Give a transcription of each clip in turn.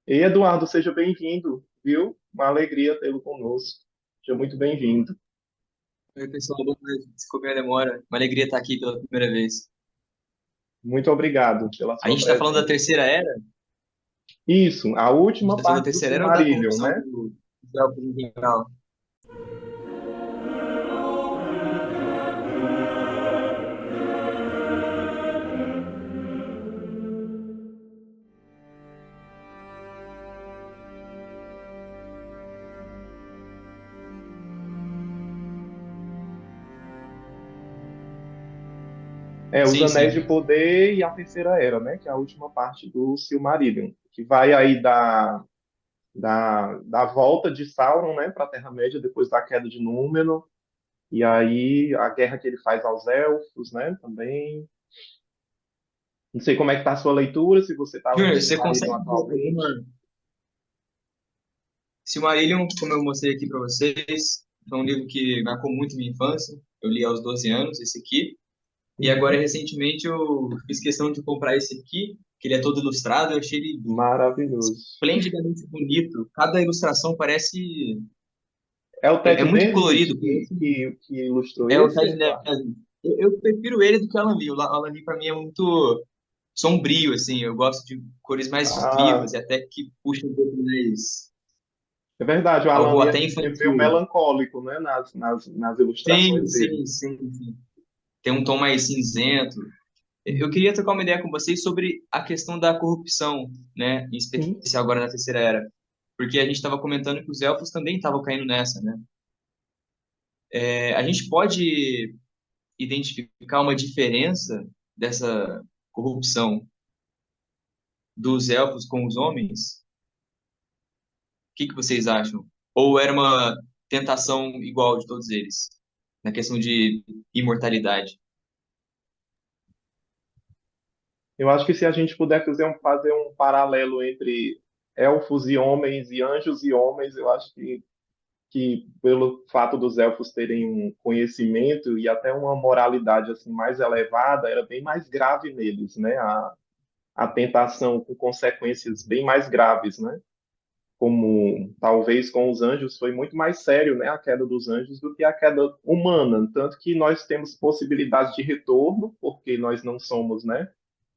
E Eduardo, seja bem-vindo, viu? Uma alegria tê-lo conosco. Seja muito bem-vindo. Oi, pessoal, boa noite. Desculpe a demora. Uma alegria estar aqui pela primeira vez. Muito obrigado pela A sua gente está falando da presença. terceira era? Isso, a A gente última está falando da parte do terceira era ou da Silmarillion, corrupção né? do elfos em geral? É, os Sim, Anéis de sim. Poder e a Terceira Era, né? Que é a última parte do Silmarillion, que vai aí da volta de Sauron, né, para a Terra-média depois da queda de Númenor, e aí a guerra que ele faz aos elfos, né? Também. Não sei como é que tá a sua leitura, se você está lendo Júnior, você Silmarillion consegue ver atualmente. alguma... Silmarillion, como eu mostrei aqui para vocês, foi um livro que marcou muito minha infância. Eu li aos 12 anos, esse aqui. E agora, Uhum. recentemente, eu fiz questão de comprar esse aqui, que ele é todo ilustrado. Eu achei ele Maravilhoso. esplendidamente bonito. Cada ilustração parece... É o É Ted muito Nesbitt colorido. que ilustrou É o esse, Ted Eduardo? Nesbitt. Eu prefiro ele do que o Alan Lee. O Alan Lee, para mim, é muito sombrio, assim. Eu gosto de cores mais vivas Ah, e até que puxam um pouco mais... é verdade, o Alan Algo Lee até é meio infantil. melancólico, né, nas Sim, ilustrações dele. sim, sim, sim. Tem um tom mais cinzento. Eu queria trocar uma ideia com vocês sobre a questão da corrupção, né? Em Sim. especial agora na Terceira Era. Porque a gente estava comentando que os elfos também estavam caindo nessa, né? A gente pode identificar uma diferença dessa corrupção dos elfos com os homens? O que que vocês acham? Ou era uma tentação igual de todos eles, na questão de imortalidade? Eu acho que se a gente puder fazer um paralelo entre elfos e homens e anjos e homens, eu acho que pelo fato dos elfos terem um conhecimento e até uma moralidade assim mais elevada, era bem mais grave neles, né? A tentação com consequências bem mais graves, né? Como talvez com os anjos foi muito mais sério, né, a queda dos anjos do que a queda humana, tanto que nós temos possibilidades de retorno, porque nós não somos, né,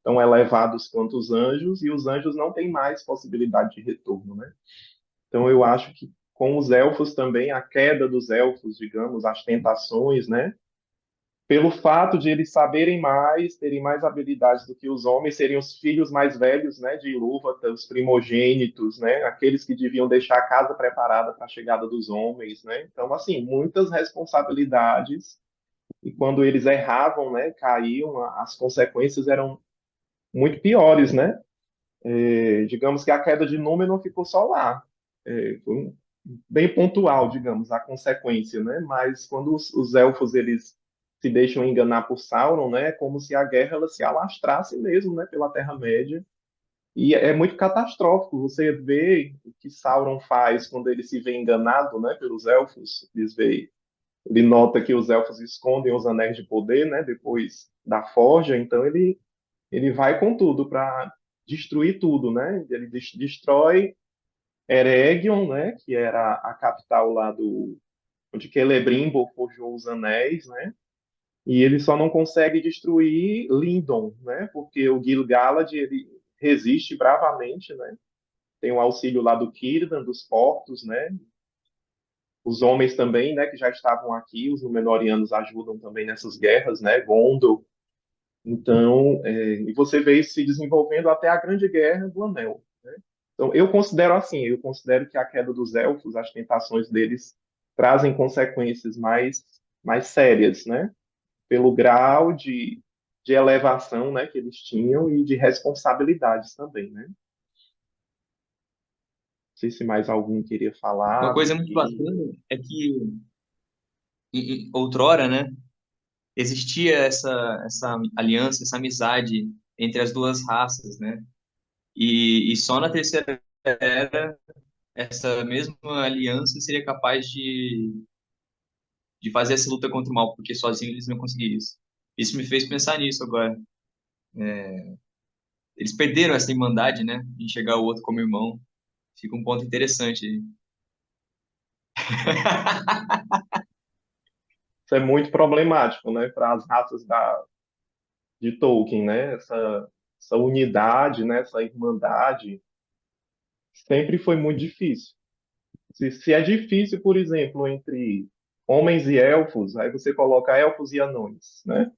tão elevados quanto os anjos, e os anjos não têm mais possibilidade de retorno, né? Então eu acho que com os elfos também a queda dos elfos, digamos, as tentações, né, pelo fato de eles saberem mais, terem mais habilidades do que os homens, seriam os filhos mais velhos, né, de Ilúvatar, os primogênitos, né, aqueles que deviam deixar a casa preparada para a chegada dos homens, né? Então, assim, muitas responsabilidades e quando eles erravam, né, caíam, as consequências eram muito piores, né? Digamos que a queda de Númenor ficou só lá. Foi bem pontual, digamos, a consequência, né? Mas quando os elfos eles se deixam enganar por Sauron, né? É como se a guerra ela se alastrasse mesmo, né? Pela Terra-média. E é muito catastrófico. Você vê o que Sauron faz quando ele se vê enganado, né? Pelos elfos. Ele nota que os elfos escondem os anéis de poder, né? Depois da forja. Então ele vai com tudo para destruir tudo, né? Ele destrói Eregion, né, que era a capital lá do onde Celebrimbor forjou os anéis, né? E ele só não consegue destruir Lindon, né? Porque o Gil-galad ele resiste bravamente, né? Tem o auxílio lá do Círdan, dos portos, né? Os homens também, né, que já estavam aqui, os Númenóreanos ajudam também nessas guerras, né? Gondor. Então, e você vê isso se desenvolvendo até a Grande Guerra do Anel, né? Então, eu considero assim, eu considero que a queda dos elfos, as tentações deles, trazem consequências mais sérias, né? Pelo grau de elevação, né, que eles tinham e de responsabilidades também, né? Não sei se mais algum queria Uma falar coisa do muito que... bacana é que, outrora, né, existia essa aliança, essa amizade entre as duas raças, né? E só na Terceira Era essa mesma aliança seria capaz de fazer essa luta contra o mal, porque sozinho eles não conseguiriam isso. Isso me fez pensar nisso agora. Eles perderam essa irmandade, né? De enxergar o outro como irmão. Fica um ponto interessante aí. Isso é muito problemático, né, para as raças de Tolkien, né? Essa unidade, né, essa irmandade sempre foi muito difícil. Se é difícil, por exemplo, entre homens e elfos, aí você coloca elfos e anões, né?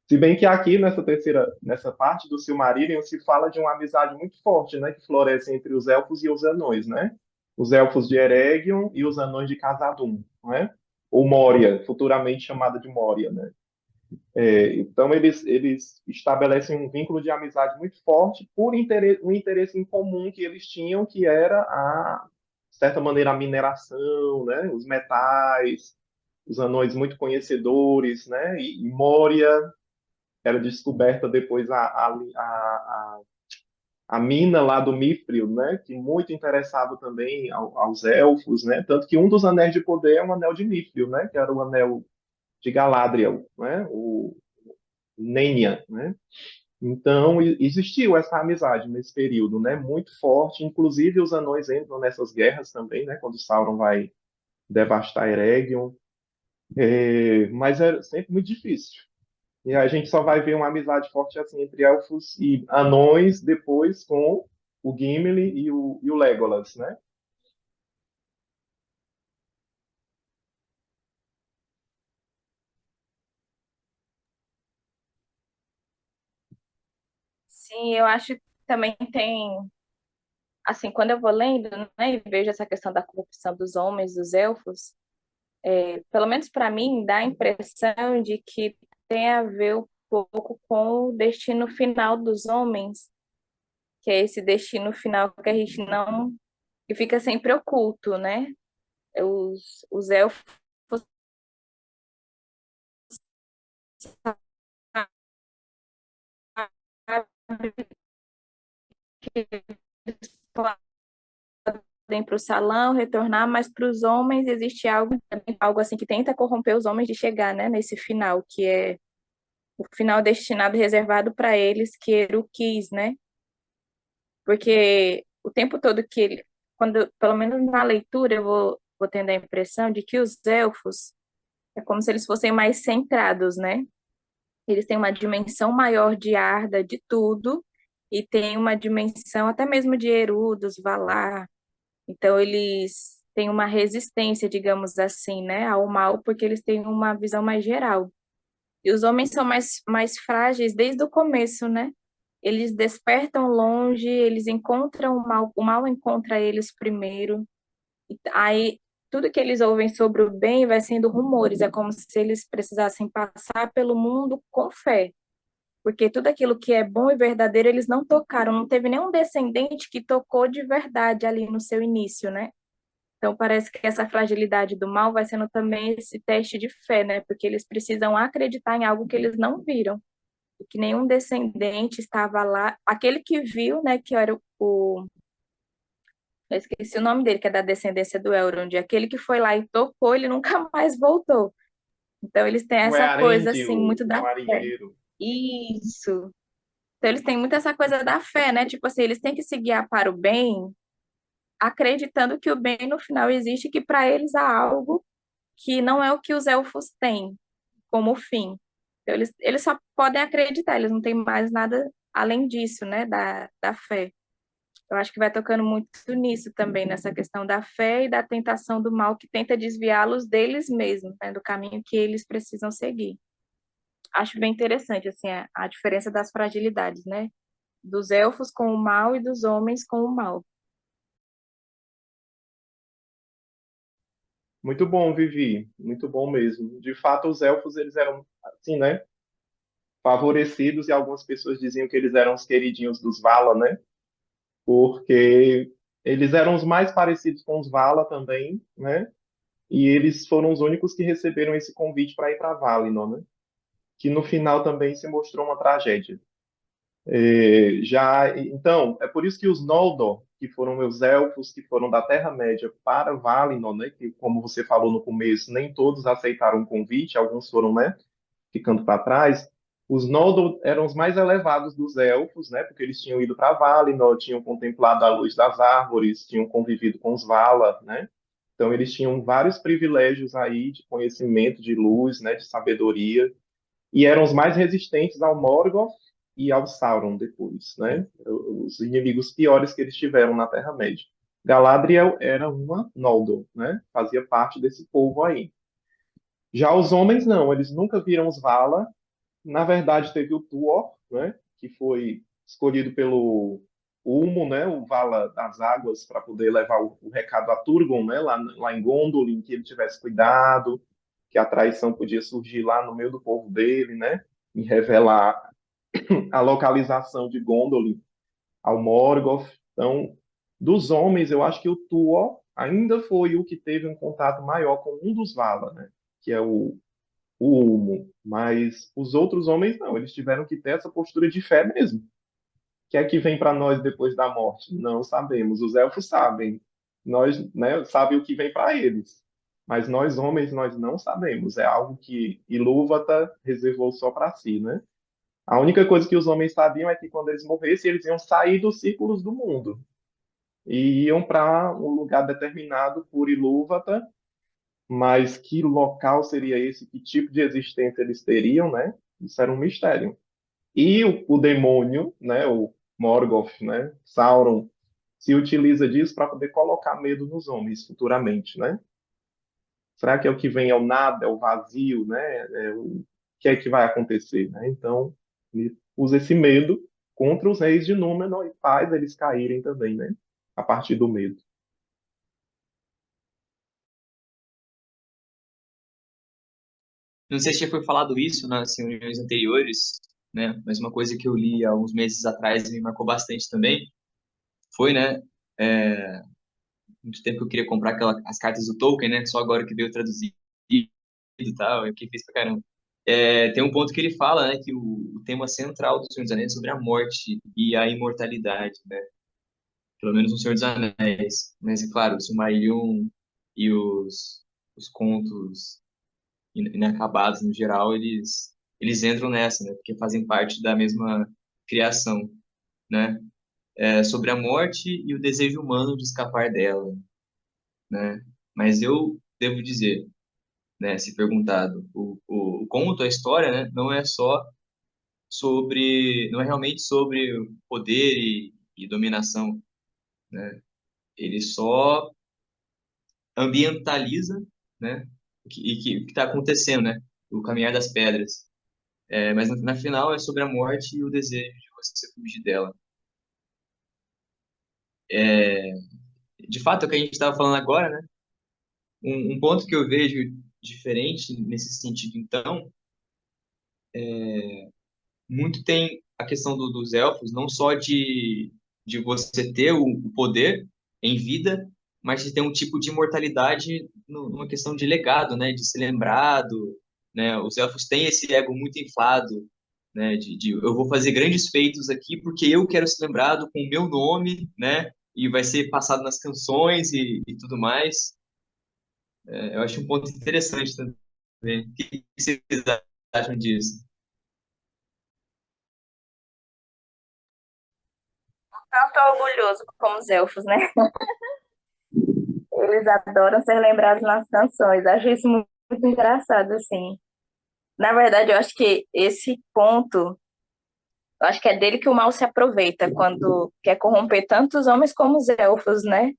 Se bem que aqui nessa parte do Silmarillion se fala de uma amizade muito forte, né, que floresce entre os elfos e os anões, né? Os elfos de Eregion e os anões de Khazad-dûm, né? Ou Moria, futuramente chamada de Moria, né? Então eles estabelecem um vínculo de amizade muito forte por um interesse em comum que eles tinham, que era de certa maneira, a mineração, né? Os metais, os anões muito conhecedores, né? E Moria era descoberta depois a mina lá do Mithril, né, que muito interessava também aos elfos, né, tanto que um dos anéis de poder é um anel de Mithril, né, que era o anel de Galadriel, né, o Nenya, né. Então existiu essa amizade nesse período, né, muito forte. Inclusive os anões entram nessas guerras também, né, quando Sauron vai devastar Eregion, mas é sempre muito difícil. E a gente só vai ver uma amizade forte assim entre elfos e anões depois com o Gimli e o Legolas, né? Sim, eu acho que também tem, assim, quando eu vou lendo, né, e vejo essa questão da corrupção dos homens, dos elfos, pelo menos para mim, dá a impressão de que tem a ver um pouco com o destino final dos homens, que é esse destino final que a gente não, que fica sempre oculto, né? Os elfos sabem que podem para o salão, retornar, mas para os homens existe algo assim que tenta corromper os homens de chegar, né, nesse final, que é o final destinado e reservado para eles, que Eru quis, né? Porque o tempo todo que ele, quando, pelo menos na leitura, vou tendo a impressão de que os elfos é como se eles fossem mais centrados, né? Eles têm uma dimensão maior de Arda, de tudo, e tem uma dimensão até mesmo de Eru, dos Valar. Então, eles têm uma resistência, digamos assim, né, ao mal, porque eles têm uma visão mais geral. E os homens são mais frágeis desde o começo, né? Eles despertam longe, eles encontram o mal encontra eles primeiro. E aí, tudo que eles ouvem sobre o bem vai sendo rumores, é como se eles precisassem passar pelo mundo com fé. Porque tudo aquilo que é bom e verdadeiro eles não tocaram, não teve nenhum descendente que tocou de verdade ali no seu início, né? Então, parece que essa fragilidade do mal vai sendo também esse teste de fé, né? Porque eles precisam acreditar em algo que eles não viram, e que nenhum descendente estava lá. Aquele que viu, né, que era eu esqueci o nome dele, que é da descendência do Elrond, aquele que foi lá e tocou, ele nunca mais voltou. Então, eles têm O essa coisa, assim, Earendil, muito o da fé. marinheiro. Isso. Então, eles têm muito essa coisa da fé, né? Tipo assim, eles têm que se guiar para o bem, acreditando que o bem no final existe, e que para eles há algo que não é o que os elfos têm como fim. Então, eles só podem acreditar, eles não têm mais nada além disso, né, da fé. Eu acho que vai tocando muito nisso também, nessa questão da fé e da tentação do mal que tenta desviá-los deles mesmos, né, do caminho que eles precisam seguir. Acho bem interessante, assim, a diferença das fragilidades, né, dos elfos com o mal e dos homens com o mal. Muito bom, Vivi. Muito bom mesmo. De fato, os elfos, eles eram, assim, né? Favorecidos e algumas pessoas diziam que eles eram os queridinhos dos Vala, né? Porque eles eram os mais parecidos com os Vala também, né? E eles foram os únicos que receberam esse convite para ir para Valinor, né? Que no final também se mostrou uma tragédia. Então, é por isso que os Noldor, que foram os elfos que foram da Terra-média para Valinor, né, que como você falou no começo, nem todos aceitaram o convite, alguns foram, né, ficando para trás. Os Noldor eram os mais elevados dos elfos, né? Porque eles tinham ido para Valinor, tinham contemplado a luz das árvores, tinham convivido com os Valar, né? Então eles tinham vários privilégios aí de conhecimento, de luz, né? De sabedoria, e eram os mais resistentes ao Morgoth e ao Sauron depois, né? Os inimigos piores que eles tiveram na Terra-média. Galadriel era uma Noldor, né? Fazia parte desse povo aí. Já os homens não, eles nunca viram os Valar. Na verdade, teve o Tuor, né? Que foi escolhido pelo Ulmo, né? O Vala das Águas, para poder levar o recado a Turgon, né? Lá em Gondolin, que ele tivesse cuidado, que a traição podia surgir lá no meio do povo dele, né? E revelar a localização de Gondolin ao Morgoth. Então, dos homens, eu acho que o Tuor ainda foi o que teve um contato maior com um dos Vala, né? Que é o Ulmo. Mas os outros homens não, eles tiveram que ter essa postura de fé mesmo. O que é que vem para nós depois da morte? Não sabemos. Os elfos sabem. Nós, né, sabe o que vem para eles. Mas nós homens, nós não sabemos. É algo que Ilúvatar reservou só para si, né? A única coisa que os homens sabiam é que quando eles morressem, eles iam sair dos círculos do mundo e iam para um lugar determinado por Ilúvatar, mas que local seria esse? Que tipo de existência eles teriam, né? Isso era um mistério. E o demônio, né? O Morgoth, né? Sauron se utiliza disso para poder colocar medo nos homens futuramente, né? Será que é o que vem é o nada, é o vazio, né? O que é que vai acontecer, né? Então, ele usa esse medo contra os reis de Númenor e faz eles caírem também, né? A partir do medo. Não sei se já foi falado isso nas reuniões anteriores, né? Mas uma coisa que eu li há uns meses atrás e me marcou bastante também foi, né? É, muito tempo que eu queria comprar as cartas do Tolkien, né? Só agora que veio traduzido e tal, eu fiquei feliz pra caramba. Tem um ponto que ele fala, né? Que o tema central do Senhor dos Anéis é sobre a morte e a imortalidade, né? Pelo menos no Senhor dos Anéis. Mas, é claro, o Silmarillion e os contos inacabados no geral, eles entram nessa, né? Porque fazem parte da mesma criação, né? Sobre a morte e o desejo humano de escapar dela, né? Mas eu devo dizer, né? Se perguntado, o conto, a história, né? Não é realmente sobre poder e dominação, né? Ele só ambientaliza, né? O que está acontecendo, né? O caminhar das pedras. Mas na final é sobre a morte e o desejo de você fugir dela. É, de fato, é o que a gente estava falando agora, né? Um ponto que eu vejo diferente nesse sentido, então, muito tem a questão dos elfos, não só de você ter o poder em vida, mas de ter um tipo de imortalidade numa questão de legado, né? De ser lembrado, né? Os elfos têm esse ego muito inflado, né? De eu vou fazer grandes feitos aqui porque eu quero ser lembrado com o meu nome, né? E vai ser passado nas canções e tudo mais. Eu acho um ponto interessante também. O que vocês acham disso? Tanto orgulhoso como os elfos, né? Eles adoram ser lembrados nas canções. Acho isso muito engraçado, assim. Na verdade, eu acho que esse ponto, eu acho que é dele que o mal se aproveita quando quer corromper tanto os homens como os elfos, né?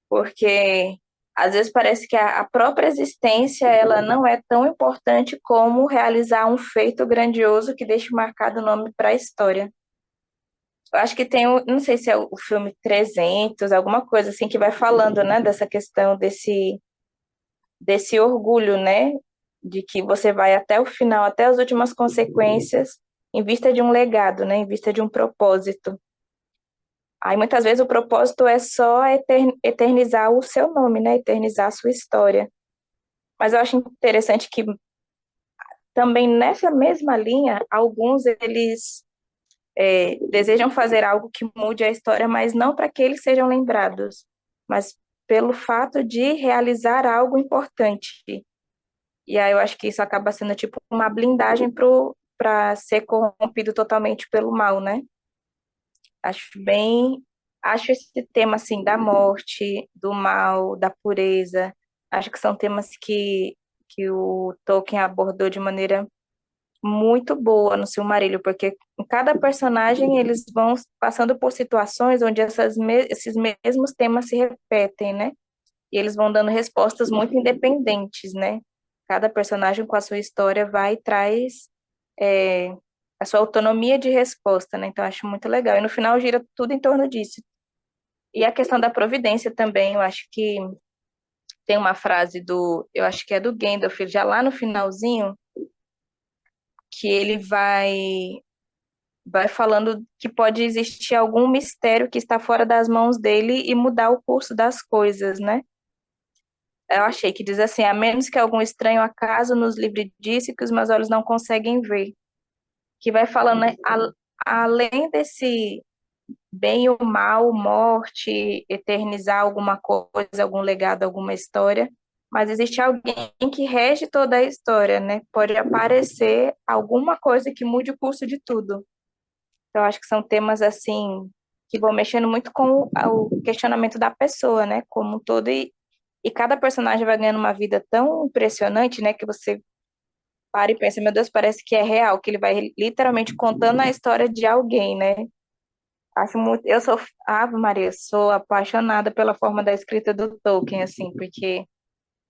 Porque às vezes parece que a própria existência ela não é tão importante como realizar um feito grandioso que deixe marcado o nome para a história. Eu acho que tem, não sei se é o filme 300, alguma coisa assim que vai falando, né, dessa questão desse orgulho, né, de que você vai até o final, até as últimas consequências, em vista de um legado, né, em vista de um propósito. Aí muitas vezes o propósito é só eternizar o seu nome, né, eternizar a sua história. Mas eu acho interessante que também nessa mesma linha, alguns eles desejam fazer algo que mude a história, mas não para que eles sejam lembrados, mas pelo fato de realizar algo importante. E aí eu acho que isso acaba sendo tipo uma blindagem para ser corrompido totalmente pelo mal, né? Acho bem, acho esse tema assim da morte, do mal, da pureza, acho que são temas que o Tolkien abordou de maneira muito boa no Silmarillion, porque em cada personagem eles vão passando por situações onde esses mesmos temas se repetem, né? E eles vão dando respostas muito independentes, né? Cada personagem com a sua história vai e traz é, a sua autonomia de resposta, né? Então, eu acho muito legal. E no final gira tudo em torno disso. E a questão da providência também, eu acho que tem uma frase eu acho que é do Gandalf, já lá no finalzinho, que ele vai falando que pode existir algum mistério que está fora das mãos dele e mudar o curso das coisas, né? Eu achei que diz assim, a menos que algum estranho acaso nos livre disso que os meus olhos não conseguem ver. Que vai falando, né, além desse bem e o mal, morte, eternizar alguma coisa, algum legado, alguma história, mas existe alguém que rege toda a história, né? Pode aparecer alguma coisa que mude o curso de tudo. Eu acho que são temas assim que vão mexendo muito com o questionamento da pessoa, né? Como um todo e cada personagem vai ganhando uma vida tão impressionante, né? Que você para e pensa, meu Deus, parece que é real, que ele vai literalmente contando a história de alguém, né? Acho muito, eu sou, Ave Maria, sou apaixonada pela forma da escrita do Tolkien, assim, porque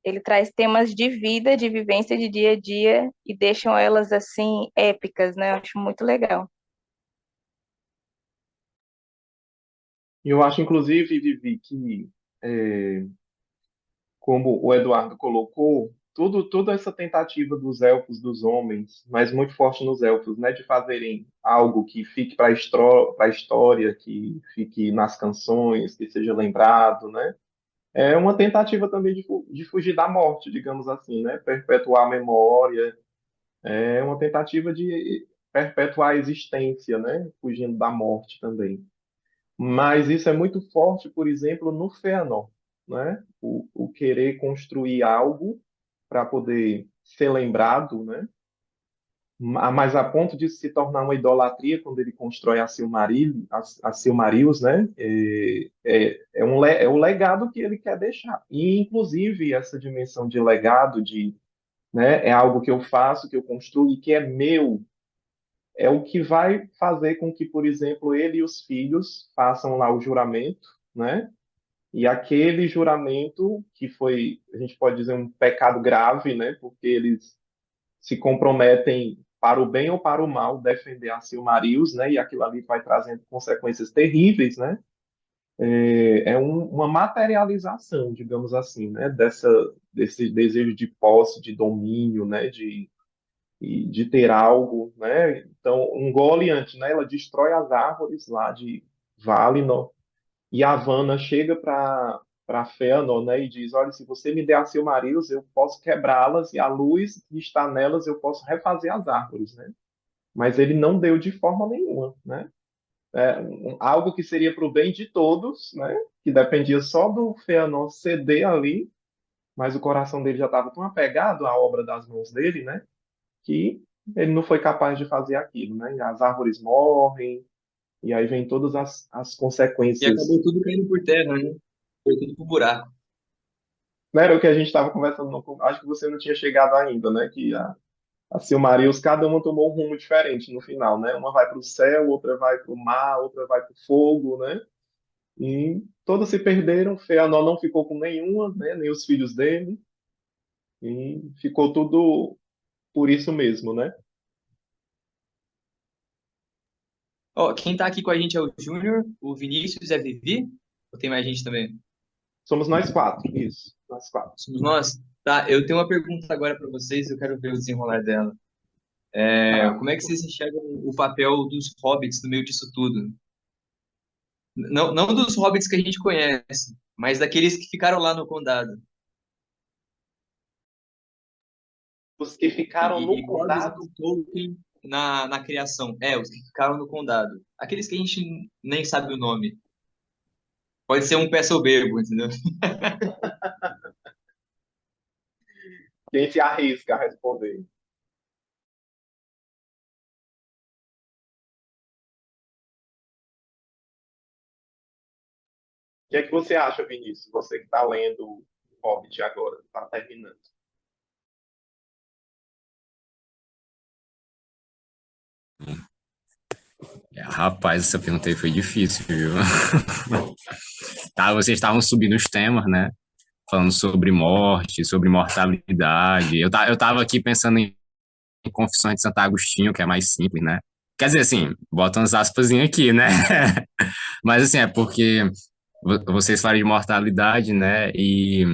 ele traz temas de vida, de vivência de dia a dia e deixam elas assim épicas, né? Eu acho muito legal. E eu acho, inclusive, Vivi, que, é, como o Eduardo colocou, toda essa tentativa dos elfos, dos homens, mas muito forte nos elfos, né, de fazerem algo que fique para a história, que fique nas canções, que seja lembrado, né, é uma tentativa também de fugir da morte, digamos assim, né, perpetuar a memória, é uma tentativa de perpetuar a existência, né, fugindo da morte também. Mas isso é muito forte, por exemplo, no Fëanor, né? O querer construir algo para poder ser lembrado, né? Mas a ponto de se tornar uma idolatria quando ele constrói a Silmaril, a Silmarils, né? É o legado que ele quer deixar. E, inclusive, essa dimensão de legado, né? É algo que eu faço, que eu construo e que é meu, é o que vai fazer com que, por exemplo, ele e os filhos façam lá o juramento, né? E aquele juramento que foi, a gente pode dizer, um pecado grave, né? Porque eles se comprometem para o bem ou para o mal defender a Silmarils, né? E aquilo ali vai trazendo consequências terríveis, né? Uma materialização, digamos assim, né? Desse desejo de posse, de domínio, né? De ter algo, né? Então, um Goliant, né? Ela destrói as árvores lá de Valinor e a Vanna chega para Fëanor, né? E diz: olha, se você me der a Silmarils, eu posso quebrá-las e a luz que está nelas eu posso refazer as árvores, né? Mas ele não deu de forma nenhuma, né? Algo que seria para o bem de todos, né? Que dependia só do Fëanor ceder ali, mas o coração dele já estava tão apegado à obra das mãos dele, né? Que ele não foi capaz de fazer aquilo, né? E as árvores morrem, e aí vem todas as E consequências. acabou tudo caindo por terra, né? Foi tudo pro buraco. Não era o que a gente estava conversando, acho que você não tinha chegado ainda, né? Que a Silmarils, cada uma tomou um rumo diferente no final, né? Uma vai para o céu, outra vai para o mar, outra vai para o fogo, né? E todas se perderam, Fëanor não ficou com nenhuma, né? Nem os filhos dele, e ficou tudo por isso mesmo, né? Ó, quem tá aqui com a gente é o Júnior, o Vinícius e a Vivi. Ou tem mais gente também? Somos nós quatro, isso, nós quatro. Somos nós? Tá, eu tenho uma pergunta agora para vocês, eu quero ver o desenrolar dela. Tá. Como é que vocês enxergam o papel dos hobbits no meio disso tudo? Não, não dos hobbits que a gente conhece, mas daqueles que ficaram lá no condado. Os que ficaram no E qual a visão condado. do Tolkien na criação? Os que ficaram no condado. Aqueles que a gente nem sabe o nome. Pode ser um pé soberbo, entendeu? Quem se arrisca a responder? que é que você acha, Vinícius? Você que está lendo Hobbit agora, está terminando. Rapaz, essa pergunta aí foi difícil, viu? Tá, vocês estavam subindo os temas, né? Falando sobre morte, sobre mortalidade. Eu tava aqui pensando em Confissões de Santo Agostinho, que é mais simples, né? Quer dizer, assim, bota umas aspas aqui, né? Mas, assim, é porque vocês falam de mortalidade, né? E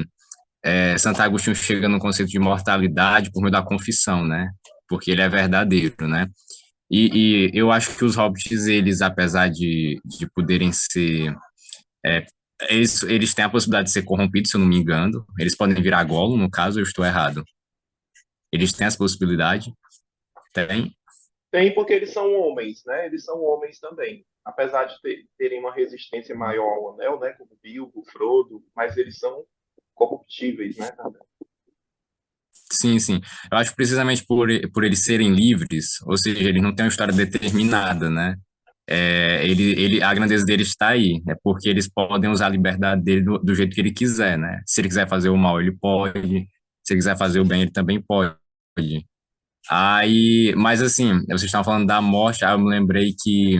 Santo Agostinho chega no conceito de mortalidade por meio da confissão, né? Porque ele é verdadeiro, né? E eu acho que os hobbits, eles, apesar de poderem ser. é, eles têm a possibilidade de ser corrompidos, se eu não me engano. Eles podem virar Gollum, no caso, eu estou errado. Eles têm essa possibilidade? Tem? Tem porque eles são homens, né? Eles são homens também. Apesar de terem uma resistência maior ao anel, né? Como Bilbo, Frodo, mas eles são corruptíveis, né? Também. Sim, sim. Eu acho precisamente por eles serem livres, ou seja, eles não têm uma história determinada, né? A grandeza deles está aí, é porque eles podem usar a liberdade dele do jeito que ele quiser, né? Se ele quiser fazer o mal, ele pode. Se ele quiser fazer o bem, ele também pode. Aí, mas assim, vocês estavam falando da morte, aí eu me lembrei que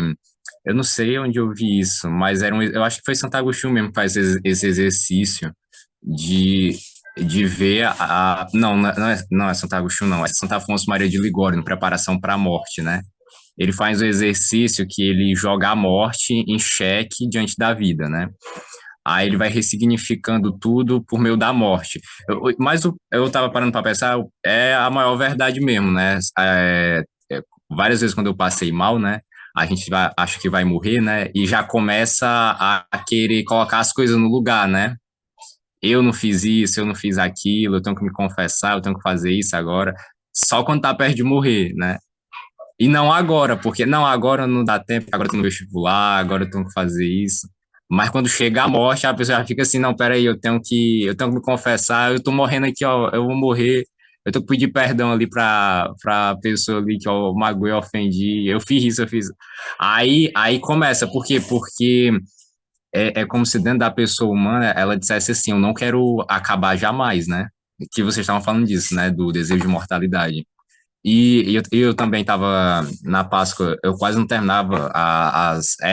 eu não sei onde eu vi isso, mas eu acho que foi Santo Agostinho mesmo que faz esse exercício de, de ver não é Santo Agostinho, não, é Santo Afonso Maria de Ligório, no Preparação para a Morte, né? Ele faz o exercício que ele joga a morte em xeque diante da vida, né? Aí ele vai ressignificando tudo por meio da morte. Mas eu estava parando para pensar, é a maior verdade mesmo, né? Várias vezes quando eu passei mal, né? A gente acha que vai morrer, né? E já começa a querer colocar as coisas no lugar, né? Eu não fiz isso, eu não fiz aquilo, eu tenho que me confessar, eu tenho que fazer isso agora. Só quando tá perto de morrer, né? E não agora, porque não, agora não dá tempo, agora eu tô no vestibular, agora eu tenho que fazer isso. Mas quando chega a morte, a pessoa já fica assim, não, peraí, eu tenho que me confessar, eu tô morrendo aqui, ó, eu vou morrer, eu tenho que pedir perdão ali pra pessoa ali que eu magoei, eu ofendi, eu fiz isso, eu fiz. Aí começa, por quê? Porque é como se dentro da pessoa humana ela dissesse assim, eu não quero acabar jamais, né? Que vocês estavam falando disso, né? Do desejo de mortalidade. E eu também estava na Páscoa, eu quase não terminava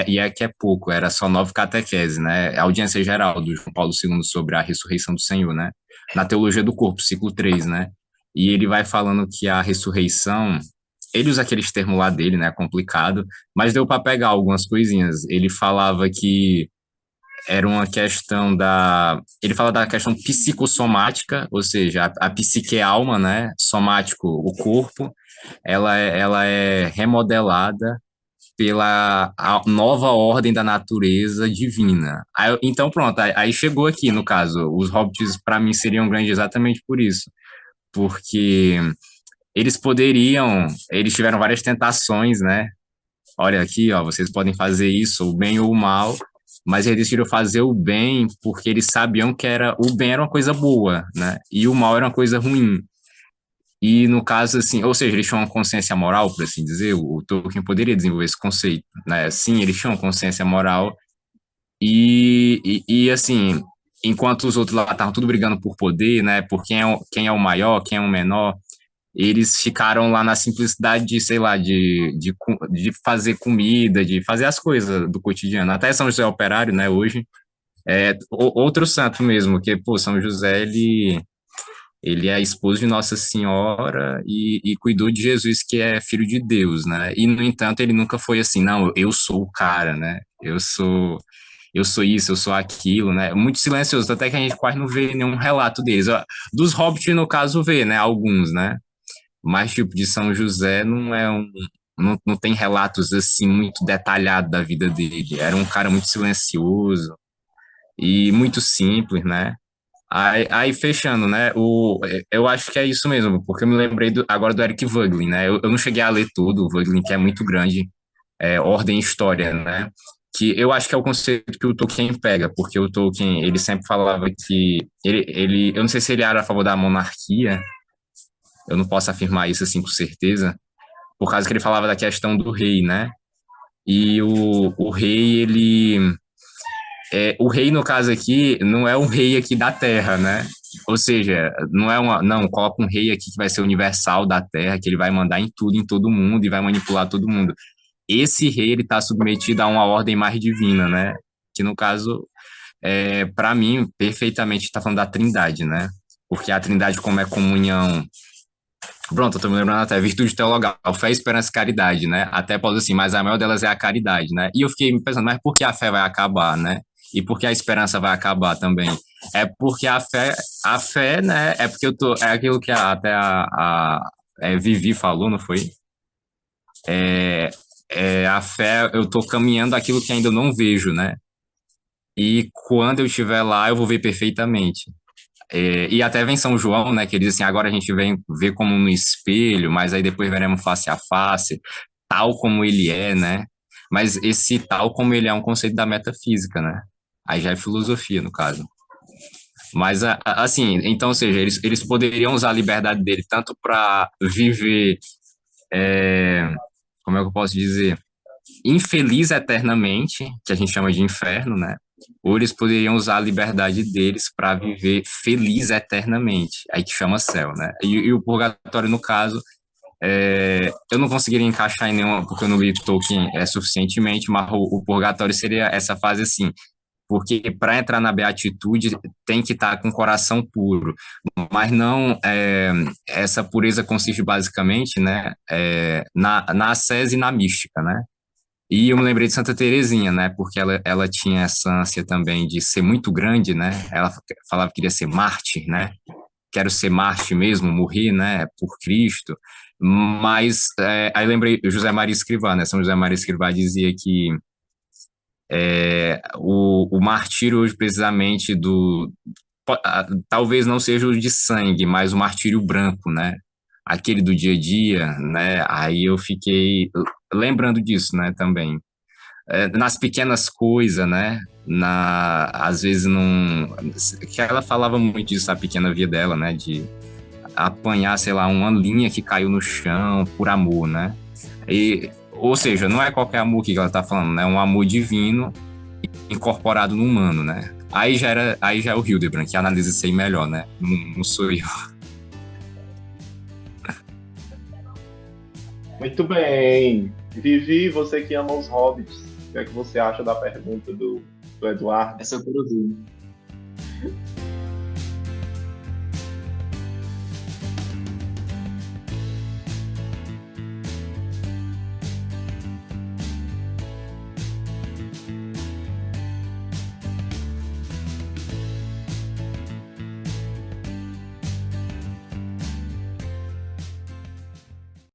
e é que é pouco, era só 9 catequese, né? A audiência geral do João Paulo II sobre a ressurreição do Senhor, né? Na Teologia do Corpo, ciclo 3, né? E ele vai falando que a ressurreição, ele usa aqueles termos lá dele, né? Complicado, mas deu para pegar algumas coisinhas. Ele falava que era uma questão da. Ele fala da questão psicossomática, ou seja, a psique é a alma, né? Somático, o corpo, ela é remodelada pela nova ordem da natureza divina. Então, pronto, aí chegou aqui, no caso. Os hobbits, para mim, seriam grandes exatamente por isso. Porque eles tiveram várias tentações, né? Olha aqui, ó, vocês podem fazer isso, o bem ou o mal, mas eles decidiram fazer o bem porque eles sabiam que o bem era uma coisa boa, né? E o mal era uma coisa ruim. E no caso, assim, ou seja, eles tinham uma consciência moral, por assim dizer, o Tolkien poderia desenvolver esse conceito, né? Sim, eles tinham consciência moral assim, enquanto os outros lá estavam tudo brigando por poder, né? Por quem é o maior, quem é o menor, eles ficaram lá na simplicidade de, sei lá, de fazer comida, de fazer as coisas do cotidiano. Até São José Operário, né, hoje, outro santo mesmo, que, pô, São José, ele é esposo de Nossa Senhora e cuidou de Jesus, que é filho de Deus, né, e, no entanto, ele nunca foi assim, não, eu sou o cara, né, eu sou isso, eu sou aquilo, né, muito silencioso, até que a gente quase não vê nenhum relato deles. Dos hobbits, no caso, vê, né, alguns, né, mas, tipo, de São José não tem relatos, assim, muito detalhados da vida dele. Era um cara muito silencioso e muito simples, né? Aí fechando, né? Eu acho que é isso mesmo, porque eu me lembrei agora do Eric Voegelin, né? Eu não cheguei a ler tudo, o Voegelin, que é muito grande, Ordem e História, né? Que eu acho que é o conceito que o Tolkien pega, porque o Tolkien, ele sempre falava que eu não sei se ele era a favor da monarquia, eu não posso afirmar isso assim com certeza, por causa que ele falava da questão do rei, né? E o rei, o rei, no caso aqui, não é um rei aqui da Terra, né? Ou seja, não, coloca um rei aqui que vai ser universal da Terra, que ele vai mandar em tudo, em todo mundo, e vai manipular todo mundo. Esse rei, ele está submetido a uma ordem mais divina, né? Que, no caso, para mim, perfeitamente está falando da Trindade, né? Porque a Trindade, como é comunhão. Pronto, eu tô me lembrando até, virtude teologal, fé, esperança e caridade, né? Até pode assim, mas a maior delas é a caridade, né? E eu fiquei me pensando, mas por que a fé vai acabar, né? E por que a esperança vai acabar também? É porque a fé, né? É porque é aquilo que Vivi falou, não foi? É, a fé, eu tô caminhando aquilo que ainda não vejo, né? E quando eu estiver lá, eu vou ver perfeitamente. E até vem São João, né, que ele diz assim, agora a gente vem ver como no espelho, mas aí depois veremos face a face, tal como ele é, né? Mas esse tal como ele é um conceito da metafísica, né? Aí já é filosofia, no caso. Mas, assim, então, ou seja, eles poderiam usar a liberdade dele tanto para viver, como é que eu posso dizer? Infeliz eternamente, que a gente chama de inferno, né? Ou eles poderiam usar a liberdade deles para viver feliz eternamente, aí que chama céu, né? E o purgatório, no caso, eu não conseguiria encaixar em nenhuma, porque eu não li Tolkien suficientemente, mas o purgatório seria essa fase assim, porque para entrar na beatitude tem que estar com o coração puro, mas não essa pureza consiste basicamente, né, na ascese e na mística, né? E eu me lembrei de Santa Teresinha, né? Porque ela tinha essa ânsia também de ser muito grande, né? Ela falava que queria ser mártir, né? Quero ser mártir mesmo, morrer, né? Por Cristo. Mas aí lembrei José Maria Escrivá, né? São José Maria Escrivá dizia que o martírio hoje precisamente talvez não seja o de sangue, mas o martírio branco, né? Aquele do dia a dia, né? Aí eu fiquei lembrando disso, né? Também nas pequenas coisas, né? Às vezes não. Que ela falava muito disso, a pequena vida dela, né? De apanhar, sei lá, uma linha que caiu no chão por amor, né? Ou seja, não é qualquer amor que ela tá falando, né? É um amor divino incorporado no humano, né? Aí já é o Hildebrand, que analisa isso aí melhor, né? Não sou eu. Muito bem. Vivi, você que ama os hobbits, o que é que você acha da pergunta do Eduardo? Essa eu quero ver.